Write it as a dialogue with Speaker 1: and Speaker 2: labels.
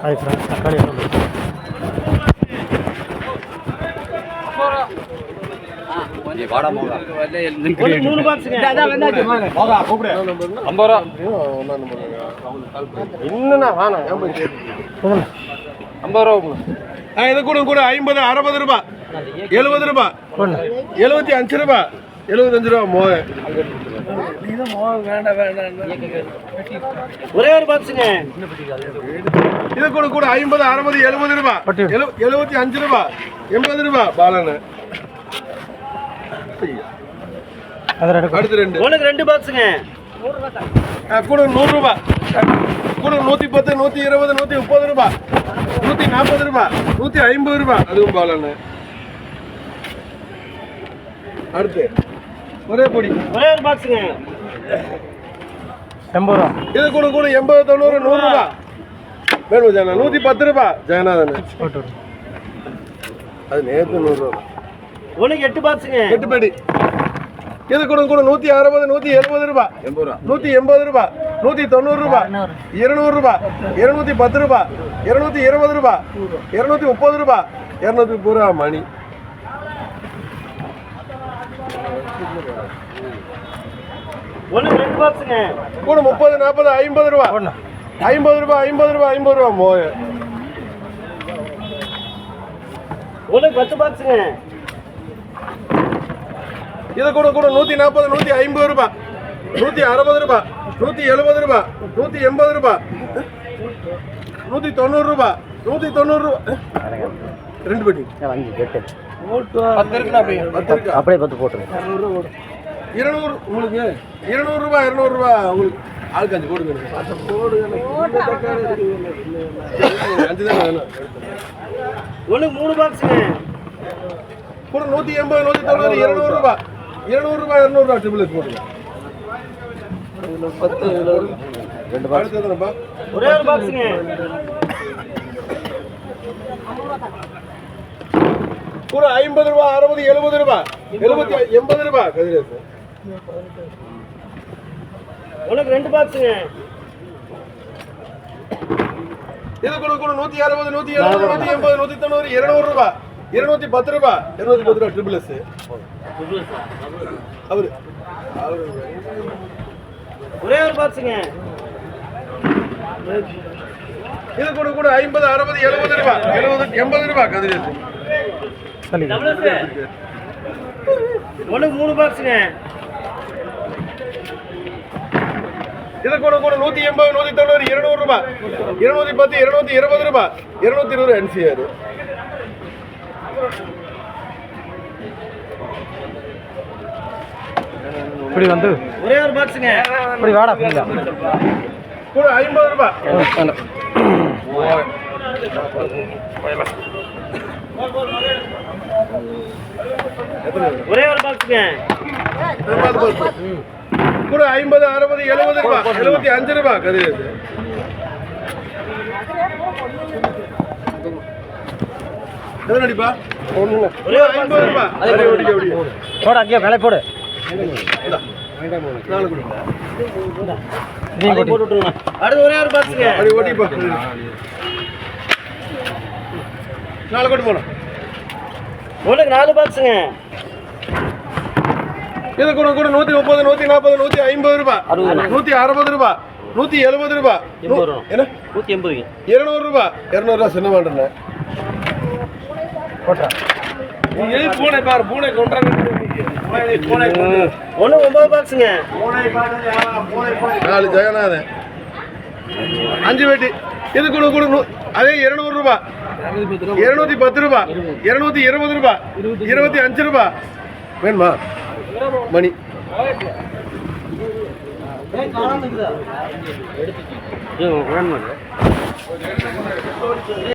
Speaker 1: Hi friends, தக்காளி
Speaker 2: மூணு பாக்ஸுங்க
Speaker 3: இது கூட கூட 50 60 ரூபாய் 70 ரூபாய் 75 ரூபாய் 75 ரூபாய்
Speaker 2: ஒரே ஒரு பாக்ஸுங்க.
Speaker 3: இது கூட கூட 50 60 70 ரூபாய் 75 ரூபாய் 80 ரூபாய் பாலன. அடுத்து
Speaker 2: உனக்கு ரெண்டு பாக்ஸுங்க.
Speaker 3: கூட 100 ரூபாய் கூட 110 120 130 ரூபாய் 140 ரூபாய் 150 ரூபாய் அதுவும் பாலன. அடுத்து ஒரே பொடி
Speaker 2: ஒரே ஒரு பாக்ஸுங்க.
Speaker 1: 80 ரூபா.
Speaker 3: இது கூட கூட 80 90 100 ரூபாய் வேணும் ஜனா 110 ரூபாய் ஜனா தானே அது நேத்து 100 ரூபாய்.
Speaker 2: உனக்கு 8 பாக்ஸுங்க.
Speaker 3: 8 பெடி. இது கூட கூட 160 170 ரூபாய் 180 ரூபாய் 190 ரூபாய் 200 ரூபாய் 210 ரூபாய் 220 ரூபாய் 230 ரூபாய் 230 ரூபாய் மணி.
Speaker 2: உனக்கு ரெண்டு பாக்ஸுங்க.
Speaker 3: கூட 30 40 50 ரூபாய் 50 ரூபாய் 50 ரூபாய் 50 ரூபாய் மோய.
Speaker 2: உனக்கு 10 பாக்ஸுங்க.
Speaker 3: இது கூட கூட 140 150 ரூபாய் 160 ரூபாய் 170 ரூபாய் 180 ரூபாய் 190 ரூபாய் 190 ரூபாய் ரெண்டு பெட்டி
Speaker 1: அப்படியே 10 போட்டுருங்க.
Speaker 3: 200 உங்களுக்கு 200 ரூபாய் 200 ரூபாய் உங்களுக்கு ஆளுக்கு 5 போடுங்க. அஞ்சு தான் வேணும்.
Speaker 2: உனக்கு 3 பாக்ஸுங்க.
Speaker 3: கூட 180 190 200 ரூபாய் 200 ரூபாய் 200 ரூபாய் ட்ரிபிள் எஸ் போடுங்க. 10 ரெண்டு பாக்ஸ் தானப்பா.
Speaker 2: ஒரே ஒரு பாக்ஸுங்க.
Speaker 3: கூட 50 ரூபாய் 60 70 ரூபாய் 80 ரூபாய் கதிரேசு.
Speaker 2: உனக்கு 2 பாக்ஸுங்க.
Speaker 3: இது கூட கூட 160 170 180 190 200 ரூபாய் 210 ரூபாய் 210 ரூபாய் ட்ரிபிள் எஸ் அவரு
Speaker 2: ஒரே ஒரு பாக்ஸுங்க.
Speaker 3: இது கூட கூட 50 60 70 ரூபாய் 80 ரூபாய் கதிரேசு.
Speaker 2: உனக்கு 3 பாக்ஸுங்க.
Speaker 3: இது கூட கூட 180 190 200 ரூபாய் 210 220 ரூபாய் 220 என்சிஆர்.
Speaker 1: இப்படி வந்து
Speaker 2: ஒரே ஒரு பாக்ஸுங்க.
Speaker 1: இப்படி வாடா ஃப்ரீயா.
Speaker 3: கூட 50 ரூபாய்
Speaker 2: ஒரே ஒரு பாக்ஸுங்க.
Speaker 3: கூட 50 60 70 ரூபாய் 75 ரூபாய் கதிரேசு. எதனடிப்பா
Speaker 2: ஒரே ஒரு
Speaker 3: 50 ரூபாய் அதே ஓடிக்க ஓடி
Speaker 1: போடு, அங்கேயே மேலே போடு.
Speaker 3: நாலு குடி
Speaker 2: போட்டு விட்டுருங்க. அடுத்து ஒரே ஒரு பாக்ஸுங்க.
Speaker 3: அப்படி ஓடிப்பா நாலு கொண்டு போனோம்.
Speaker 2: உனக்கு 4 பாக்ஸுங்க.
Speaker 3: இது கூட கூட 130 140 150 ரூபாய் 160 ரூபாய் 170 ரூபாய் என்ன
Speaker 2: 180.
Speaker 3: 200 ரூபாய் 200 ரூபாய் சின்ன மாட்டேன்
Speaker 1: போட்டா
Speaker 3: பூனை பாரு பூனை கொண்டாங்க.
Speaker 2: ஒன்று 9 பாக்ஸுங்க.
Speaker 3: 4 ஜெகநாதன் 5 வெட்டி. இது கூட கூட அதே 200 ரூபாய் 210 ரூபாய் 220 ரூபாய் 25 ரூபாய் வேணுமா மணி.